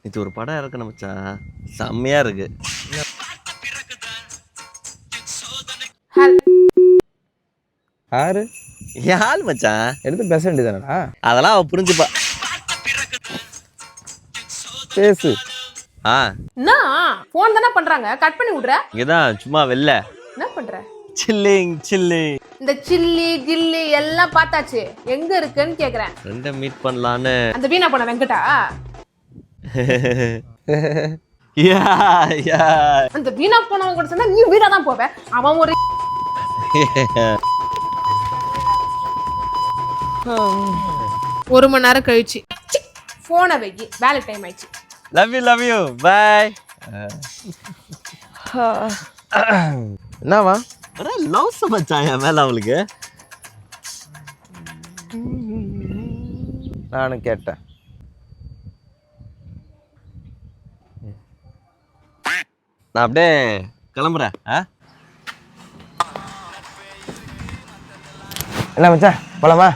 இது ஒரு படம் இருக்கு மச்சான், செம்மையா இருக்கு. யாரு யாழ் மச்சான், எடுத்து பேச வேண்டியதானடா. அதெல்லாம் அவ புரிஞ்சுப்பா. பேசு. என்ன போன் தானே பண்றாங்க, கட் பண்ணி விடுற. இங்கதான் சும்மா வெளில என்ன பண்ற? Chilling chilling. இந்த சில்லி கில்லி எல்லாம் பார்த்தாச்சு, எங்க இருக்குன்னு கேக்குறேன். ஃப்ரெண்டை மீட் பண்ணலான்னு. அந்த வீணா போன வெங்கடா. யா யா. அந்த வீணா போனவன் கூட சொன்னா நீ வீணா தான் போவ. அவன் ஒரு ஒரு மணி நேரம் கழிச்சு போனை வைக்கி, வேலை டைம் ஆயிடுச்சு. Love you bye. என்னவா லவ் மச்சான் என் மேல அவளுக்கு. நானும் கேட்டேன். நான் அப்படியே கிளம்புறேன். என்ன மச்சான் போலாமா?